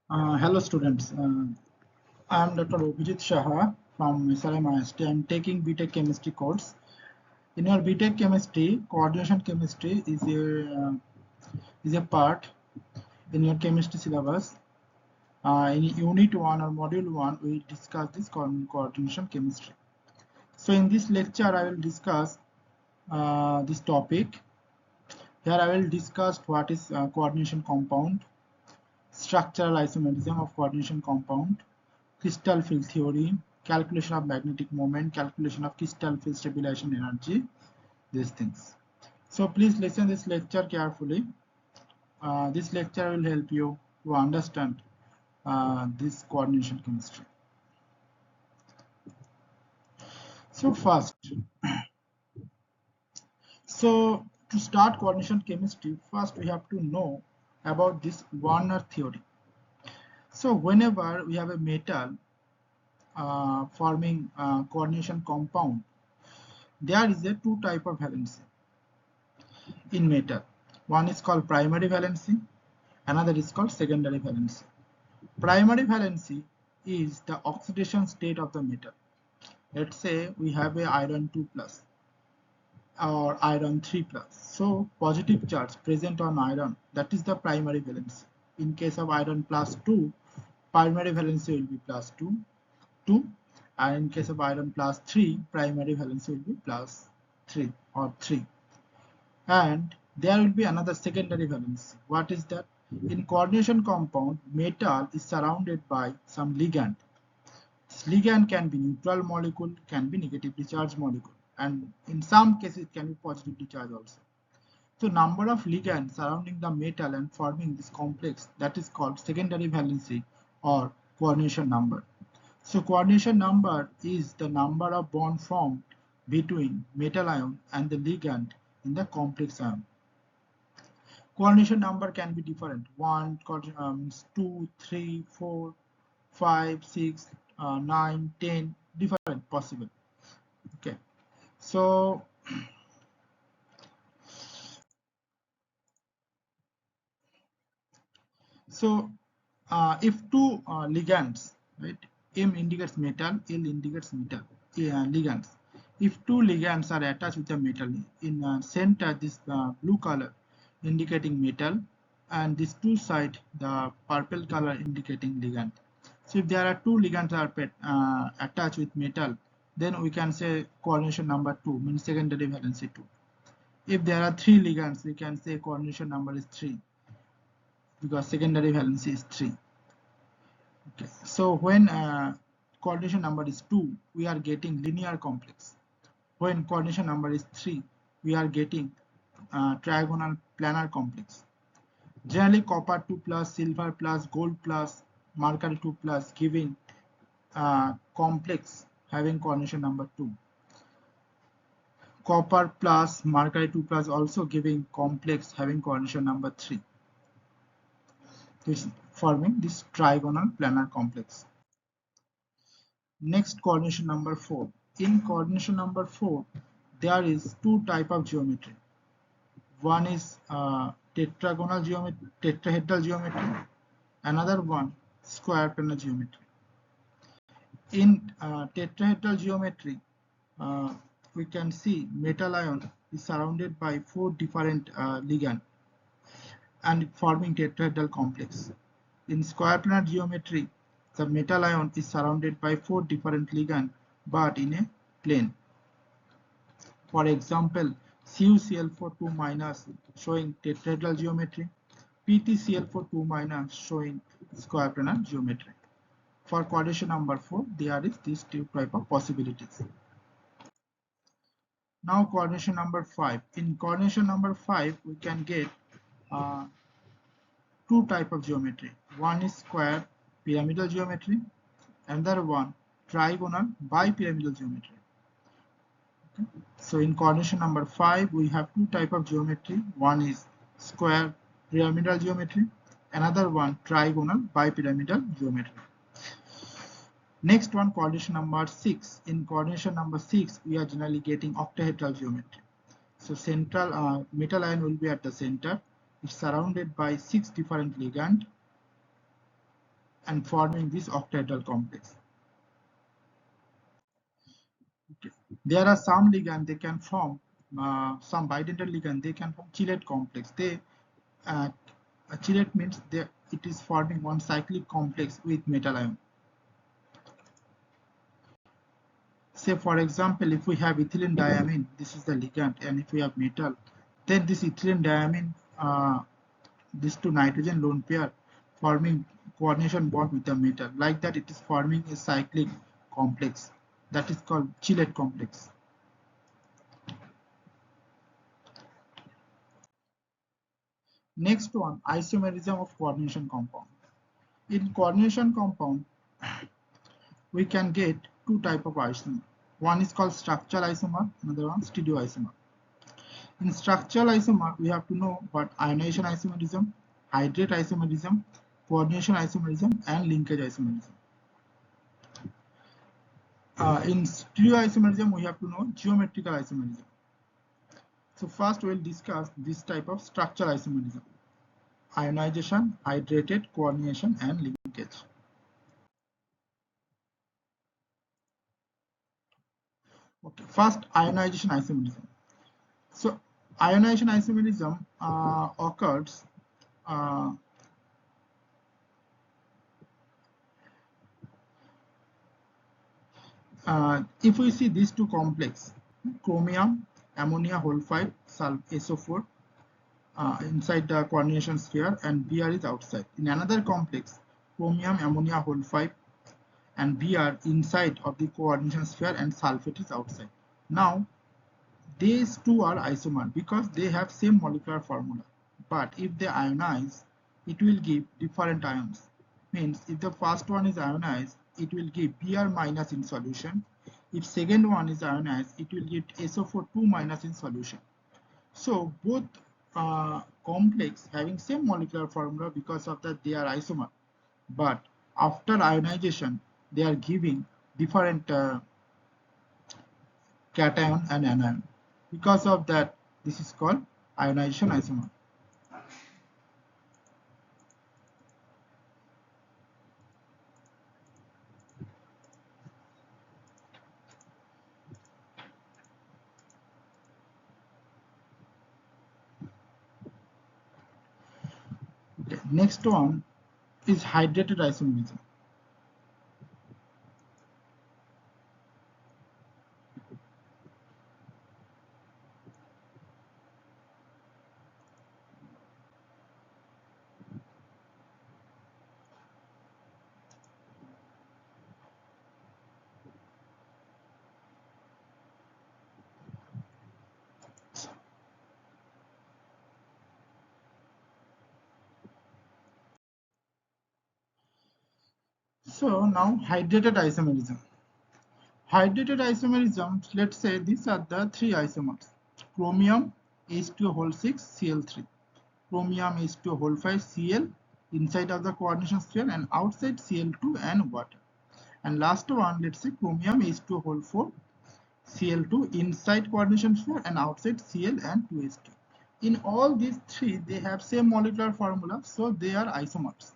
Hello students, I am Dr. Abhijit Shah from SRMIST. I am taking BTech chemistry course. In your BTech chemistry, coordination chemistry is a part in your chemistry syllabus. In unit 1 or module 1, we discuss this coordination chemistry. So in this lecture, I will discuss this topic. Here I will discuss what is coordination compound, structural isomerism of coordination compound, crystal field theory, calculation of magnetic moment, calculation of crystal field stabilization energy, these things. So please listen this lecture carefully. This lecture will help you to understand this coordination chemistry. So to start coordination chemistry, first we have to know about this Warner theory. So whenever we have a metal forming coordination compound, there is a two type of valency in metal. One is called primary valency, another is called secondary valency. Primary valency is the oxidation state of the metal. Let's say we have a iron 2 plus or iron 3 plus. So positive charge present on iron, that is the primary valency. In case of iron plus 2, primary valency will be plus 2, and in case of iron plus 3, primary valency will be plus 3 or 3. And there will be another secondary valence. What is that? In coordination compound, metal is surrounded by some ligand. This ligand can be neutral molecule, can be negatively charged molecule, and in some cases it can be positively charged also. So number of ligands surrounding the metal and forming this complex, that is called secondary valency or coordination number. So coordination number is the number of bond formed between metal ion and the ligand in the complex ion. Coordination number can be different: 1, 2, 3, 4, 5, 6, 9, 10, different possible. Okay, so if two ligands, right, M indicates metal, L indicates metal, ligands. If two ligands are attached with a metal, in center this blue color indicating metal, and this two side the purple color indicating ligand. So if there are two ligands are attached with metal, then we can say coordination number 2 means secondary valency 2. If there are three ligands, we can say coordination number is 3 because secondary valency is 3. Okay. So when coordination number is 2, we are getting linear complex. When coordination number is 3, we are getting trigonal planar complex. Generally copper 2 plus, silver plus, gold plus, mercury 2 plus, giving complex having coordination number 2. Copper plus, mercury 2 plus also giving complex having coordination number 3. This forming this trigonal planar complex. Next, coordination number 4. In coordination number 4, there is two type of geometry. One is tetrahedral geometry, another one square planar geometry. In tetrahedral geometry, we can see metal ion is surrounded by 4 different ligands and forming tetrahedral complex. In square planar geometry, the metal ion is surrounded by 4 different ligands but in a plane. For example, CuCl4 2- showing tetrahedral geometry, PtCl4 2- showing square planar geometry. For coordination number 4, there is these two type of possibilities. Now coordination number 5. In coordination number 5, we can get two type of geometry. One is square pyramidal geometry, another one trigonal bipyramidal geometry. Okay. So in coordination number 5, we have two type of geometry. One is square pyramidal geometry, another one trigonal bipyramidal geometry. Next one, coordination number 6. In coordination number 6, we are generally getting octahedral geometry. So central metal ion will be at the center. It's surrounded by 6 different ligands. and forming this octahedral complex. Okay. There are some ligand they can form, some bidental ligand they can form chelate complex. A chelate means it is forming one cyclic complex with metal ion. Say for example, if we have ethylene diamine, this is the ligand, and if we have metal, then this ethylene diamine, these two nitrogen lone pair forming coordination bond with the metal. Like that, it is forming a cyclic complex that is called chelate complex. Next one, isomerism of coordination compound. In coordination compound, we can get two type of isomer. One is called structural isomer, another one stereoisomer. In structural isomer, we have to know about ionization isomerism, hydrate isomerism, coordination isomerism, and linkage isomerism. In stereoisomerism, we have to know geometrical isomerism. So first we'll discuss this type of structural isomerism: ionization, hydrated, coordination, and linkage. Okay, first ionization isomerism. So ionization isomerism occurs if we see these two complex, chromium, ammonia whole 5, SO4 inside the coordination sphere, and Br is outside. In another complex, chromium, ammonia whole 5, and Br inside of the coordination sphere, and sulfate is outside. Now these two are isomer because they have same molecular formula, but if they ionize, it will give different ions. Means if the first one is ionized, it will give Br minus in solution. If second one is ionized, it will give SO4 2 minus in solution. So both complex having same molecular formula, because of that they are isomer, but after ionization they are giving different cation and anion. Because of that, this is called ionization isomer. Okay. Next one is hydrated isomerism. So now hydrated isomerism. Hydrated isomerism, let's say these are the three isomers: chromium H2O whole 6 Cl3, chromium H2O whole 5 Cl inside of the coordination sphere, and outside Cl2 and water. And last one, let's say chromium H2O whole 4 Cl2 inside coordination sphere and outside Cl and 2s2. In all these three, they have same molecular formula, so they are isomers.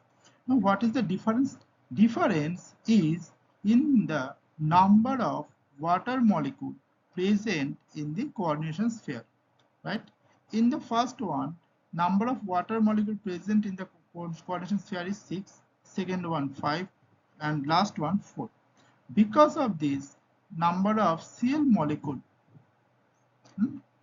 Now, what is the difference? Difference is in the number of water molecule present in the coordination sphere, right? In the first one, number of water molecule present in the coordination sphere is 6, second one 5, and last one 4. Because of this, number of Cl molecule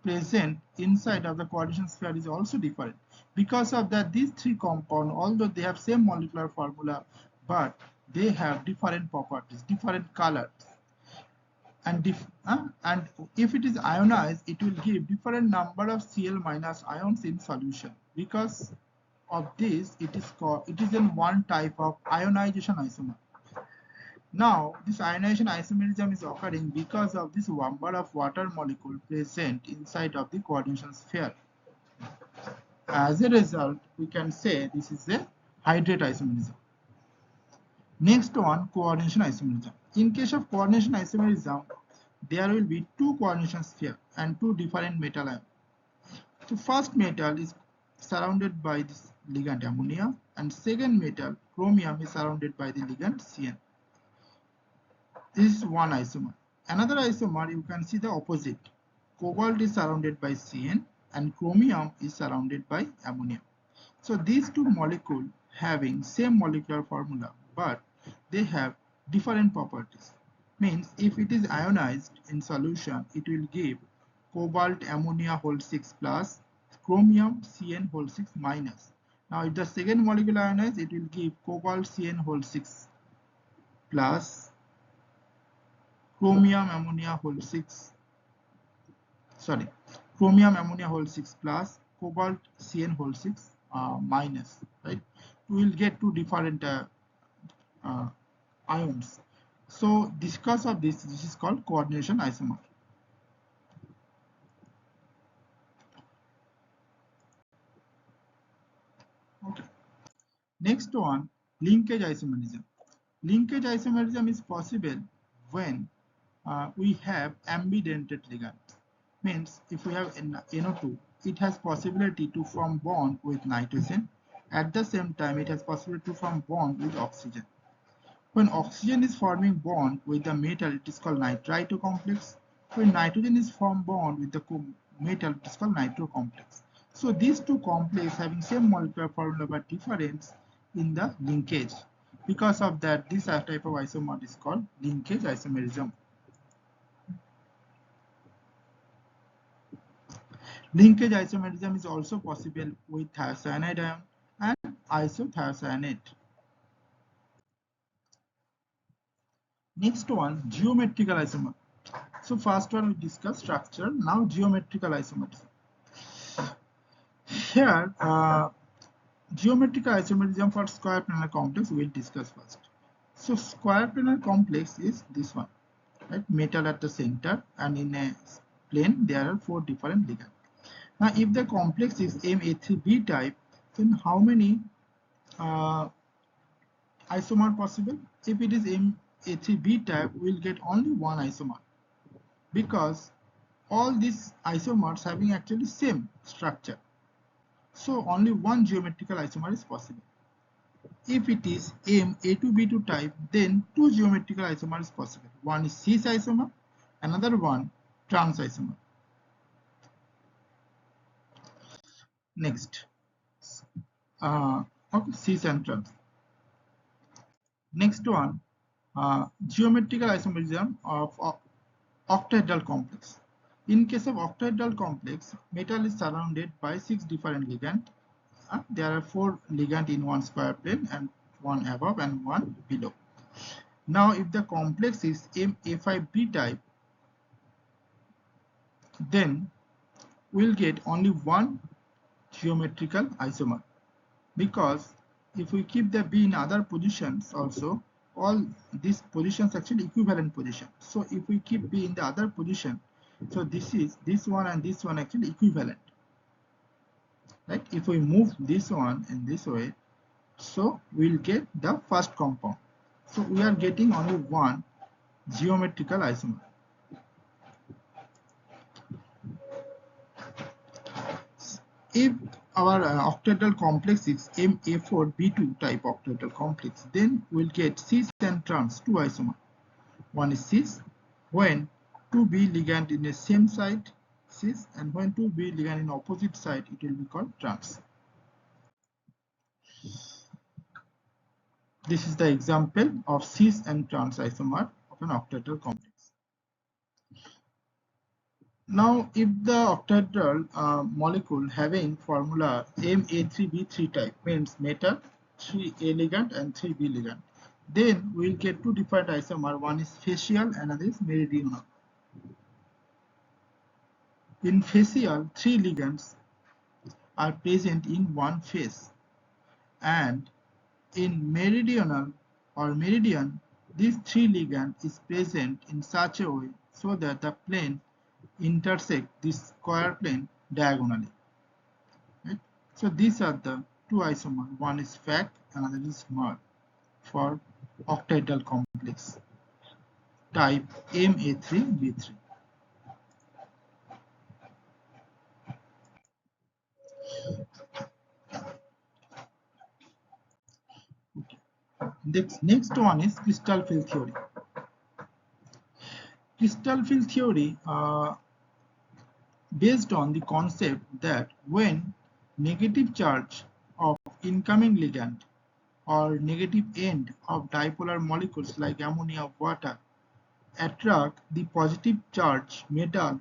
present inside of the coordination sphere is also different. Because of that, these three compounds, although they have same molecular formula, but they have different properties, different colors. And if it is ionized, it will give different number of Cl minus ions in solution. Because of this, it is in one type of ionization isomer. Now, this ionization isomerism is occurring because of this number of water molecule present inside of the coordination sphere. As a result, we can say this is a hydrate isomerism. Next one, coordination isomerism. In case of coordination isomerism, there will be two coordination sphere and two different metal ions. So first metal is surrounded by ligand ammonia, and second metal chromium is surrounded by the ligand CN. This is one isomer. Another isomer, you can see the opposite. Cobalt is surrounded by CN and chromium is surrounded by ammonia. So these two molecules having same molecular formula, but they have different properties. Means if it is ionized in solution, it will give cobalt ammonia whole 6 plus, chromium CN whole 6 minus. Now if the second molecule ionized, it will give cobalt CN whole 6 plus, chromium ammonia whole 6, chromium ammonia whole 6 plus, cobalt CN whole 6 minus, right? We will get two different ions. So because of this is called coordination isomer. Okay. Next one, linkage isomerism. Linkage isomerism is possible when we have ambidentate ligand. Means if we have NO2, it has possibility to form bond with nitrogen. At the same time, it has possibility to form bond with oxygen. When oxygen is forming bond with the metal, it is called nitrito complex. When nitrogen is formed bond with the metal, it is called nitro complex. So these two complexes having same molecular formula but difference in the linkage. Because of that, this type of isomer is called linkage isomerism. Linkage isomerism is also possible with thiocyanide ion and isothiocyanate. Next one, geometrical isomer. So first one we discuss structure, now geometrical isomerism. Here, geometrical isomerism for square planar complex we will discuss first. So square planar complex is this one, right? Metal at the center, and in a plane there are 4 different ligands. Now if the complex is MA3B type, then how many isomer possible? If it is MA3B type, we will get only one isomer, because all these isomers having actually same structure. So only one geometrical isomer is possible. If it is MA2B2 type, then two geometrical isomers is possible. One is cis isomer, another one trans isomer. Next, okay, cis and trans. Next one, geometrical isomerism of octahedral complex. In case of octahedral complex, metal is surrounded by 6 different ligands. There are 4 ligands in one square plane, and one above and one below. Now if the complex is MA5B type, then we'll get only one geometrical isomer, because if we keep the B in other positions also, all these positions actually equivalent position. So if we keep B in the other position, so this one and this one actually equivalent, right? If we move this one in this way, so we'll get the first compound. So we are getting only one geometrical isomer. If our octahedral complex is MA4B2 type octahedral complex, then we'll get cis and trans, two isomers. One is cis when 2B ligand in the same site, cis, and when 2B ligand in opposite site, it will be called trans. This is the example of cis and trans isomer of an octahedral complex. Now, if the octahedral molecule having formula Ma3B3 type, means metal, 3A ligand and 3B ligand, then we'll get two different isomers. One is facial, another is meridional. In facial, 3 ligands are present in one face, and in meridional or meridian, this 3 ligand is present in such a way so that the plane intersect this square plane diagonally. Right? So these are the two isomers. One is FAC, another is MER for octahedral complex type Ma3B3. Next one is crystal field theory. Crystal field theory based on the concept that when negative charge of incoming ligand or negative end of dipolar molecules like ammonia or water attract the positive charge metal,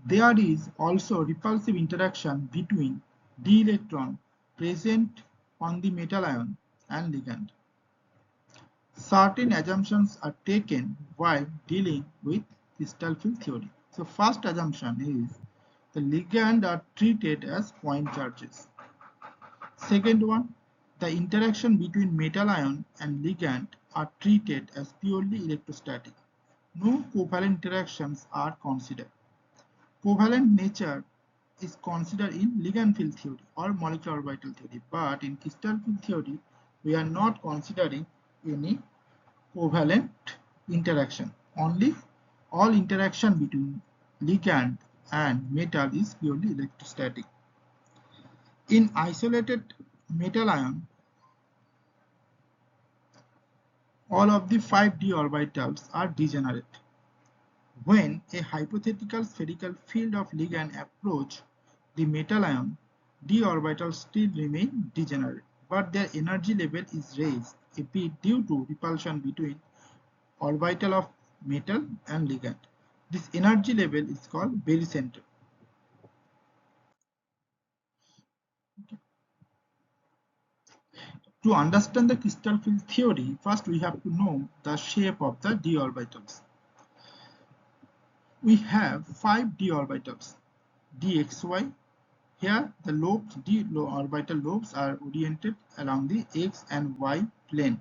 there is also repulsive interaction between d electron present on the metal ion and ligand. Certain assumptions are taken while dealing with crystal field theory. So first assumption is the ligand are treated as point charges. Second one, the interaction between metal ion and ligand are treated as purely electrostatic. No covalent interactions are considered. Covalent nature is considered in ligand field theory or molecular orbital theory, but in crystal field theory, we are not considering any covalent interaction. Only all interaction between ligand and metal is purely electrostatic. In isolated metal ion, all of the 5d orbitals are degenerate. When a hypothetical spherical field of ligand approach the metal ion, d orbitals still remain degenerate, but their energy level is raised a bit due to repulsion between orbital of metal and ligand. This energy level is called barycenter. To understand the crystal field theory, first we have to know the shape of the d orbitals. We have 5 d orbitals, dxy. Here the lobes, d orbital lobes are oriented along the x and y plane.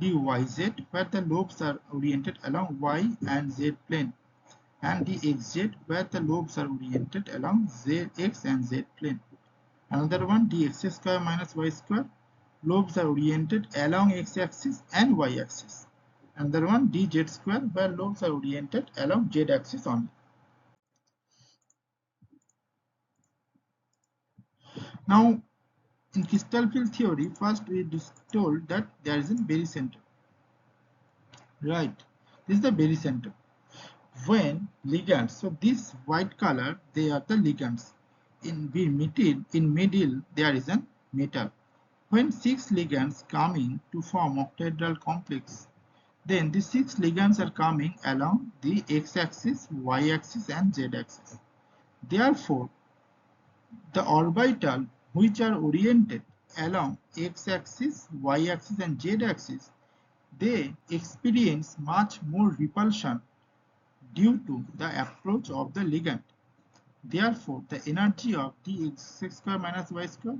dyz, where the lobes are oriented along y and z plane, and dxz, where the lobes are oriented along x and z plane. Another one, dx square minus y square, lobes are oriented along x-axis and y-axis. Another one, dz square, where lobes are oriented along z-axis only. Now, in crystal field theory, first we told that there is a barycenter. Right, this is the barycenter. When ligands, so this white color, they are the ligands. In middle, there is a metal. When 6 ligands coming to form octahedral complex, then the 6 ligands are coming along the x-axis, y-axis and z-axis. Therefore, the orbital which are oriented along x-axis, y-axis and z-axis, they experience much more repulsion due to the approach of the ligand. Therefore, the energy of dx square minus y square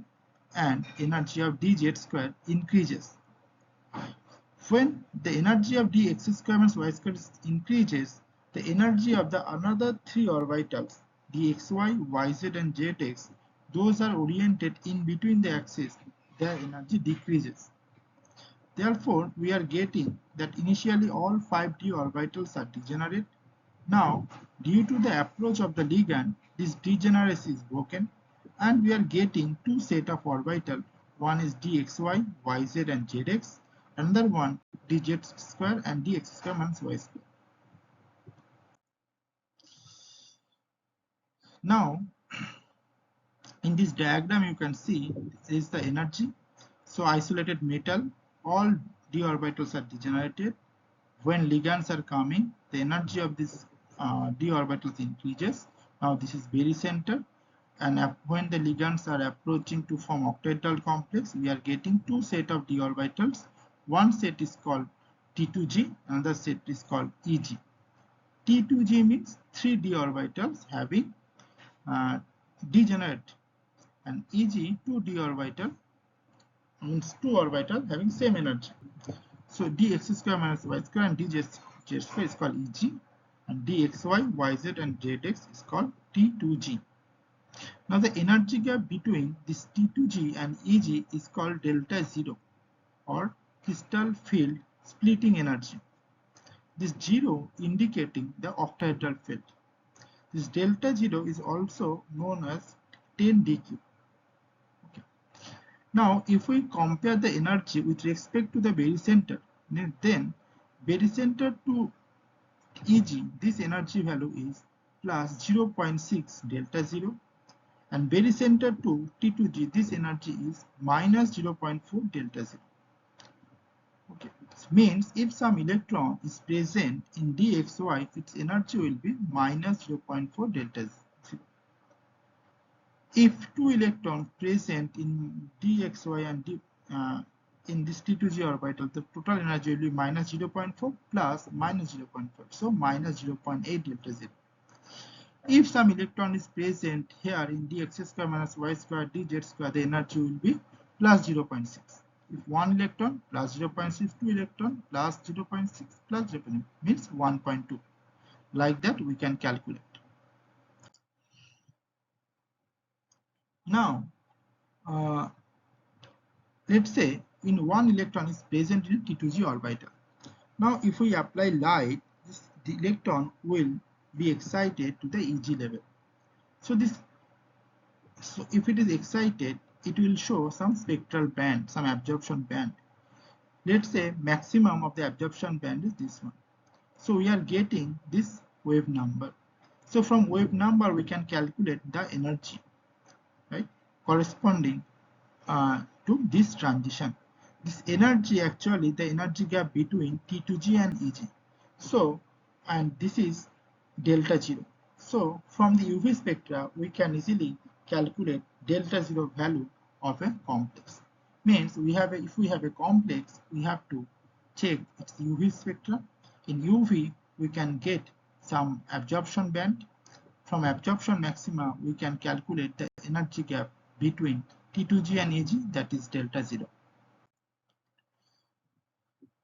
and energy of dz square increases. When the energy of dx square minus y square increases, the energy of the another 3 orbitals, dxy, yz and zx, those are oriented in between the axes, their energy decreases. Therefore, we are getting that initially all 5d orbitals are degenerate. Now, due to the approach of the ligand, this degeneracy is broken and we are getting two set of orbital. One is dxy, yz and zx, another one dz square and dx square minus y square. Now, in this diagram you can see this is the energy. So isolated metal, all d orbitals are degenerated. When ligands are coming, the energy of this d orbitals increases. Now this is barycenter, and when the ligands are approaching to form octahedral complex, we are getting two set of d orbitals. One set is called T2g, another set is called EG. T2g means 3 d orbitals having degenerate, and EG 2 d orbital means 2 orbital having same energy. So dx square minus y square and dz square is called EG, and dxy, yz and zx is called T2g. Now the energy gap between this T2g and EG is called delta zero or crystal field splitting energy. This zero indicating the octahedral field. This delta zero is also known as 10 dq. Okay. Now, if we compare the energy with respect to the barycenter, then barycenter to Eg, this energy value is plus 0.6 delta 0, and barycenter to T2G, this energy is minus 0.4 delta 0. Okay, this means if some electron is present in dxy, its energy will be minus 0.4 delta 0. If two electrons present in dxy and in this T2G orbital, the total energy will be minus 0.4 plus minus 0.4, so minus 0.8 delta 0. If some electron is present here in dx square minus y square dz square, the energy will be plus 0.6. If one electron plus 0.6, two electron plus 0.6 plus 0.6 means 1.2. Like that we can calculate. Now, let's say in one electron is present in T2G orbital. Now, if we apply light, the electron will be excited to the Eg level. So if it is excited, it will show some spectral band, some absorption band. Let's say maximum of the absorption band is this one. So we are getting this wave number. So from wave number we can calculate the energy, right, corresponding to this transition. This energy, actually the energy gap between T2G and Eg. So, and this is delta 0. So from the UV spectra we can easily calculate delta 0 value of a complex. Means we have if we have a complex, we have to check its UV spectra. In UV we can get some absorption band. From absorption maxima we can calculate the energy gap between T2G and Ag, that is delta 0.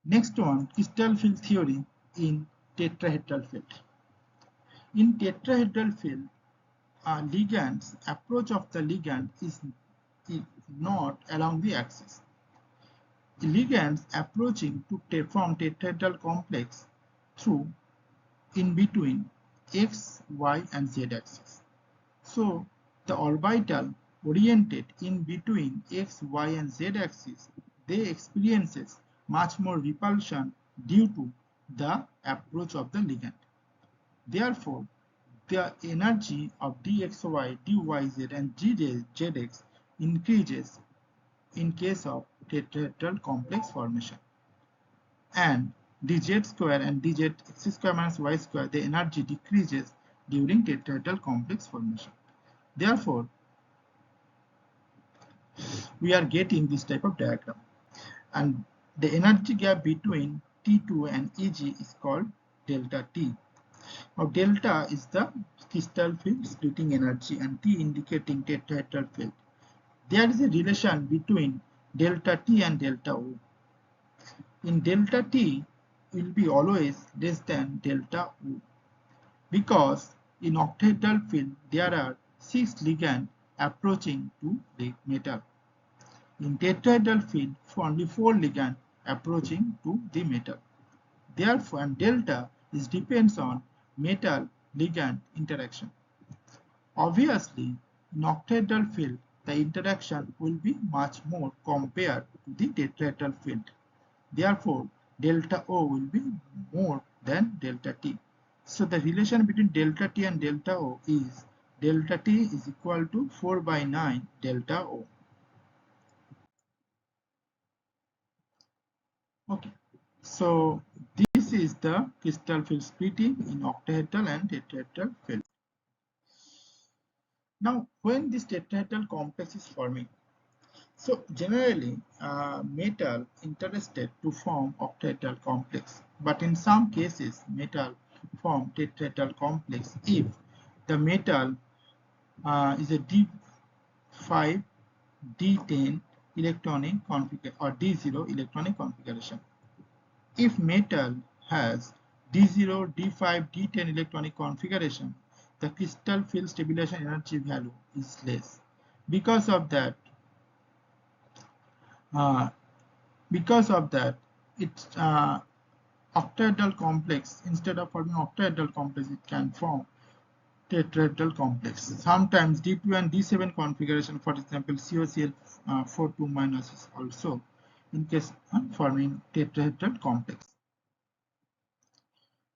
Next one, crystal field theory in tetrahedral field. In tetrahedral field, ligand's approach of the ligand is not along the axis. The ligands approaching to form tetrahedral complex through in between x, y, and z axis. So the orbital oriented in between x, y, and z axis, they experiences much more repulsion due to the approach of the ligand. Therefore, the energy of dxy, dyz, and gzx increases in case of tetrahedral complex formation. And dz square and dz x square minus y square, the energy decreases during tetrahedral complex formation. Therefore, we are getting this type of diagram. And the energy gap between T2 and Eg is called delta T. Now, delta is the crystal field splitting energy and T indicating tetrahedral field. There is a relation between delta T and delta O. In delta T will be always less than delta O, because in octahedral field there are 6 ligands approaching to the metal. In tetrahedral field, only 4 ligands approaching to the metal. Therefore, and delta depends on metal ligand interaction. Obviously, in octahedral field, the interaction will be much more compared to the tetrahedral field. Therefore, delta O will be more than delta T. So the relation between delta T and delta O is delta T is equal to 4 by 9 delta O. Okay, so this is the crystal field splitting in octahedral and tetrahedral field. Now, when this tetrahedral complex is forming, so generally metal interested to form octahedral complex, but in some cases metal form tetrahedral complex if the metal is a D5, D10 electronic configuration or D0 electronic configuration. If metal has D0, D5, D10 electronic configuration, the crystal field stabilization energy value is less. Because of that, it's octahedral complex. Instead of forming octahedral complex, it can form tetrahedral complex. Sometimes D2 and D7 configuration, for example, COCl 4 2 minus is also in case forming tetrahedral complex.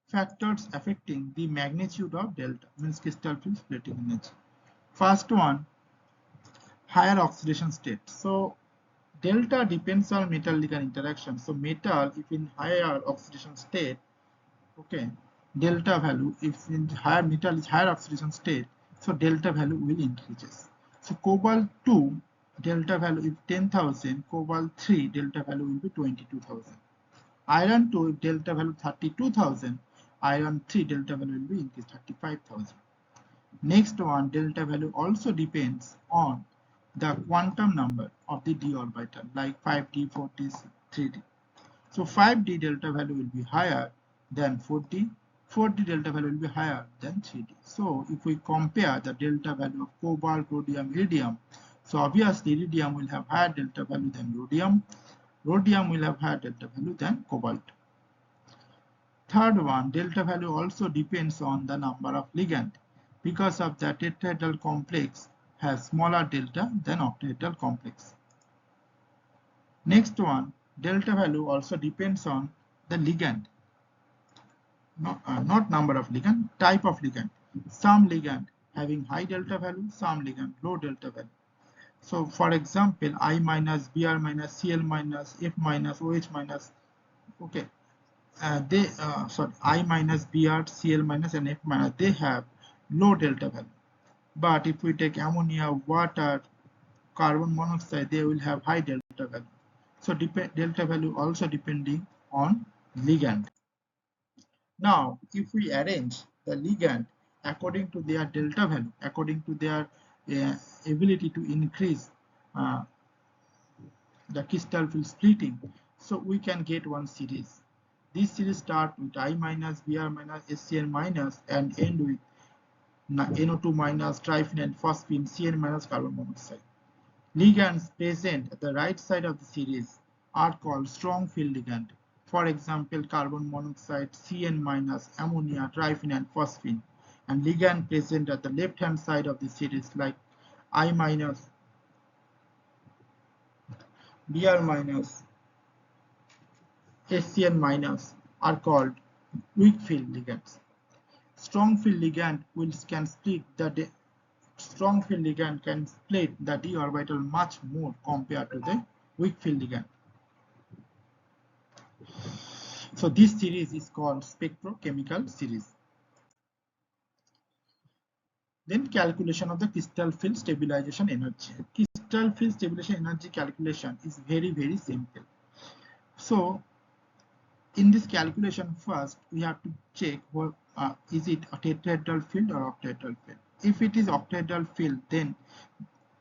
Factors affecting the magnitude of delta means crystal field splitting energy. First one, higher oxidation state. So delta depends on metal ligand interaction. So metal, if in higher oxidation state, okay, delta value, if in higher metal is higher oxidation state, so delta value will increases. So cobalt 2 delta value is 10,000, cobalt 3 delta value will be 22,000. Iron 2 if delta value 32,000, iron 3 delta value will be increased 35,000. Next one, delta value also depends on the quantum number of the d orbital, like 5d, 4d, 3d. So 5d delta value will be higher than 4d, 4d delta value will be higher than 3d. So if we compare the delta value of cobalt, rhodium, iridium, so obviously iridium will have higher delta value than rhodium, rhodium will have higher delta value than cobalt. Third one, delta value also depends on the number of ligand, because of the tetrahedral complex has smaller delta than octahedral complex. Next one, delta value also depends on the ligand, not number of ligand, type of ligand. Some ligand having high delta value, some ligand low delta value. So for example, I minus, Br minus, Cl minus, F minus, OH minus, okay, I minus, Br, Cl minus and F minus, they have low delta value. But if we take ammonia, water, carbon monoxide, they will have high delta value. So delta value also depending on ligand. Now, if we arrange the ligand according to their delta value, according to their ability to increase the crystal field splitting, so we can get one series. This series start with I minus, Br minus, SCN minus and end with NO2 minus, triphenyl phosphine, Cn minus carbon monoxide. Ligands present at the right side of the series are called strong field ligand. For example, carbon monoxide, Cn minus, ammonia, triphenyl phosphine, and ligand present at the left hand side of the series like I minus, Br minus, SCN minus are called weak field ligands. Strong field ligand can split the strong field ligand can split the d orbital much more compared to the weak field ligand. So this series is called spectrochemical series. Then calculation of the crystal field stabilization energy. Crystal field stabilization energy calculation is very simple. So in this calculation, first we have to check what is it a tetrahedral field or octahedral field. If it is octahedral field, then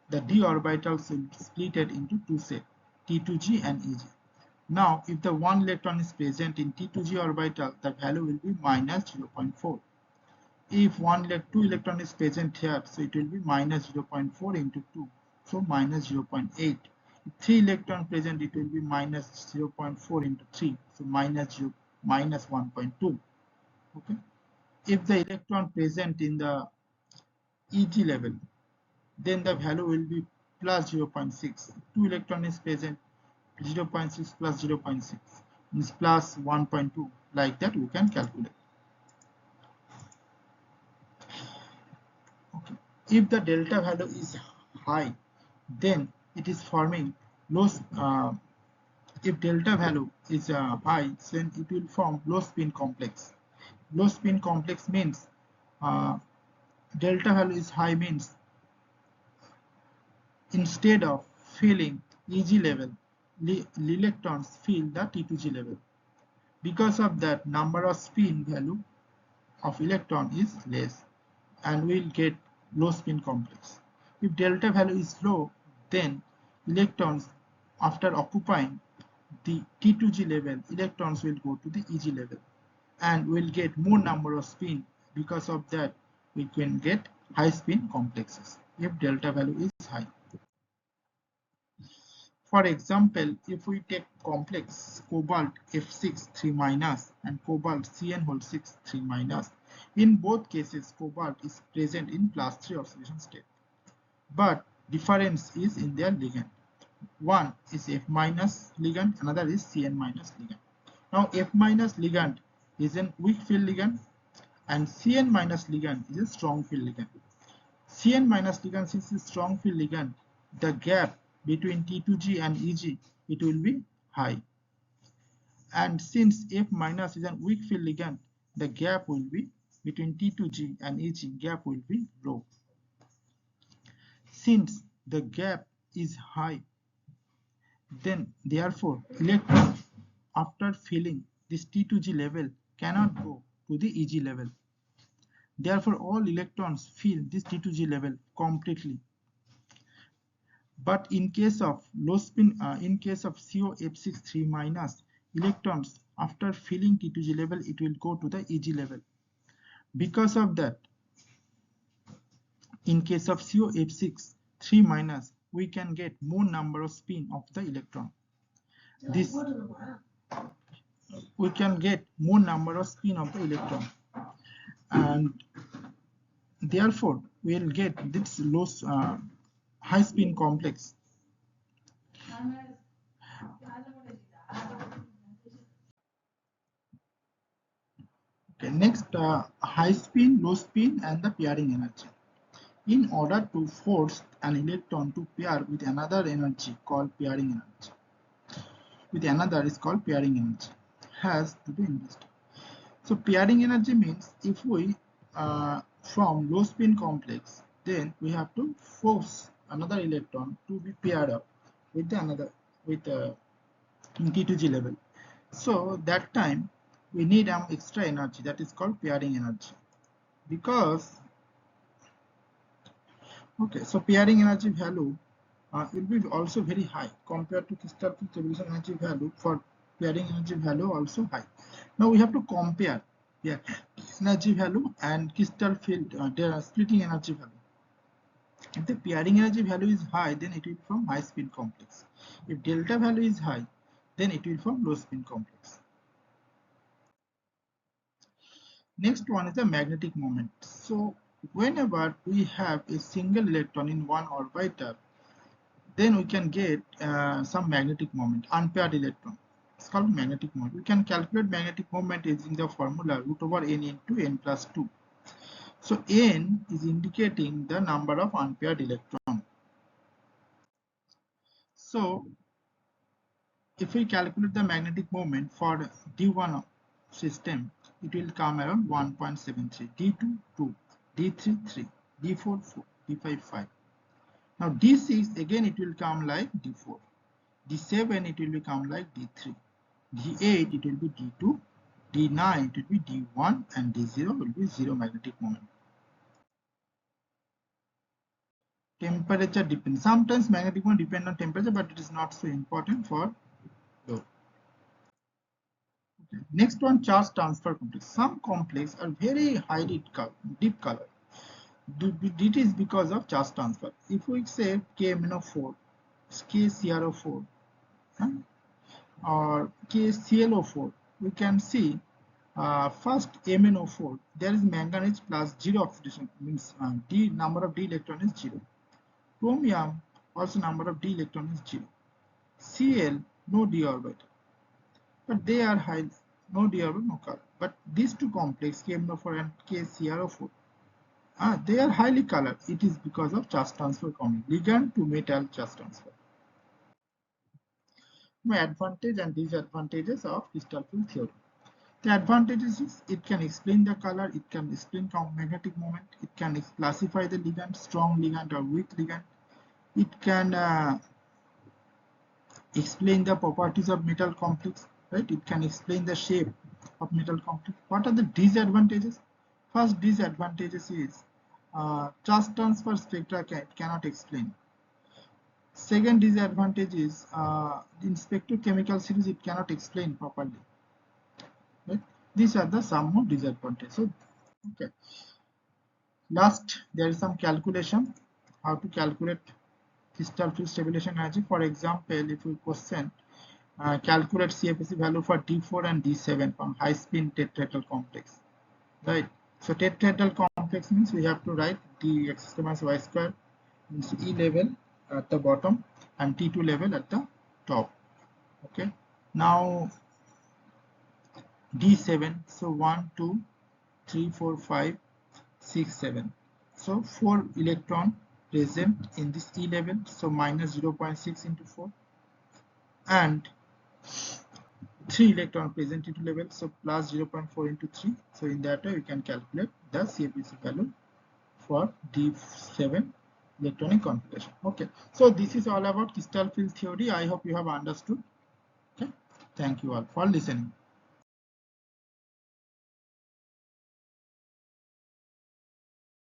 the d orbitals will be split into two sets, T2g and Eg. Now, if the one electron is present in T2g orbital, the value will be minus 0.4. If two electron is present here, so it will be minus 0.4 into 2, so minus 0.8. If 3 electron present, it will be minus 0.4 into 3, so minus 1.2. Okay. If the electron present in the Eg level, then the value will be plus 0.6. 2 electron is present, 0.6 plus 0.6 means plus 1.2. Like that we can calculate. Okay. If the delta value is high, then it is forming low. If delta value is high, then it will form low spin complex. Low spin complex means delta value is high means instead of filling Eg level, electrons fill the T2g level. Because of that, number of spin value of electron is less and we'll get low spin complex. If delta value is low, then electrons after occupying the T2g level, electrons will go to the Eg level and we'll get more number of spin. Because of that, we can get high spin complexes if delta value is high. For example, if we take complex cobalt F6 3 minus and cobalt Cn whole 6 3 minus, In both cases, cobalt is present in +3 oxidation state, but difference is in their ligand. One is F- ligand, another is Cn- ligand. Now F- ligand is a weak field ligand and Cn- ligand is a strong field ligand. Cn- ligand, since is strong field ligand, the gap between T2G and Eg, it will be high. And since F- is a weak field ligand, the gap will be between T2G and Eg, gap will be low. Since the gap is high, then therefore electron after filling this T2G level cannot go to the Eg level. Therefore all electrons fill this T2G level completely. But in case of low spin, in case of COF6 3-, electrons after filling T2G level, it will go to the Eg level. Because of that, in case of COF6 3-, we can get more number of spin of the electron. This we can get more number of spin of the electron, and therefore we will get this low high spin complex. Okay, next, high spin, low spin, and the pairing energy. In order to force an electron to pair with another energy called pairing energy, with another is called pairing energy, has to be invested. So pairing energy means if we from low spin complex, then we have to force another electron to be paired up with the another with T2G level. So that time we need extra energy, that is called pairing energy. Because okay, so pairing energy value will be also very high compared to crystal field stabilization energy value. For pairing energy value also high. Now we have to compare energy value and crystal field splitting energy value. If the pairing energy value is high, then it will form high spin complex. If delta value is high, then it will form low spin complex. Next one is the magnetic moment. So whenever we have a single electron in one orbital, then we can get some magnetic moment, unpaired electron. It's called magnetic moment. We can calculate magnetic moment using the formula root over n into n plus 2. So n is indicating the number of unpaired electrons. So if we calculate the magnetic moment for D1 system, it will come around 1.73, D2 2, D3 3, D4 4, D5 5. Now D6 again it will come like D4, D7 it will become like D3, D8 it will be D2, D9 it will be D1, and D0 will be 0 magnetic moment. Temperature depends. Sometimes magnetic moment depend on temperature, but it is not so important for low. Okay. Next one, charge transfer complex. Some complex are very highly deep color. It is because of charge transfer. If we say KMnO4, KCrO4, or KClO4, we can see first MnO4, there is manganese plus 0 oxidation, means D number of D electron is 0. Chromium, also number of D electron is 0. Cl, no D orbital, but they are high, no D orbital, no color. But these two complex, KMnO4 and KCrO4, they are highly colored. It is because of charge transfer coming, ligand to metal charge transfer. My advantage and disadvantages of crystal field theory. The advantages is it can explain the color, it can explain magnetic moment, it can classify the ligand, strong ligand or weak ligand. It can explain the properties of metal complex, right? It can explain the shape of metal complex. What are the disadvantages? First disadvantages is charge transfer spectra cannot explain. Second disadvantage is in spectrochemical series it cannot explain properly. Right? These are the some more disadvantages. So, okay. Last, there is some calculation how to calculate crystal field stabilization energy. For example, if we question calculate CFSE value for D4 and D7 from high spin tetrahedral complex, right? So tetrahedral complex means we have to write dx square minus y square means E level at the bottom and T2 level at the top. Okay. Now D7. So 1, 2, 3, 4, 5, 6, 7. So 4 electron present in this E level. So minus 0.6 into 4. And 3 electron present into level. So plus 0.4 into 3. So in that way we can calculate the CFEC value for D7 electronic configuration. Okay. So this is all about crystal field theory. I hope you have understood. Okay. Thank you all for listening.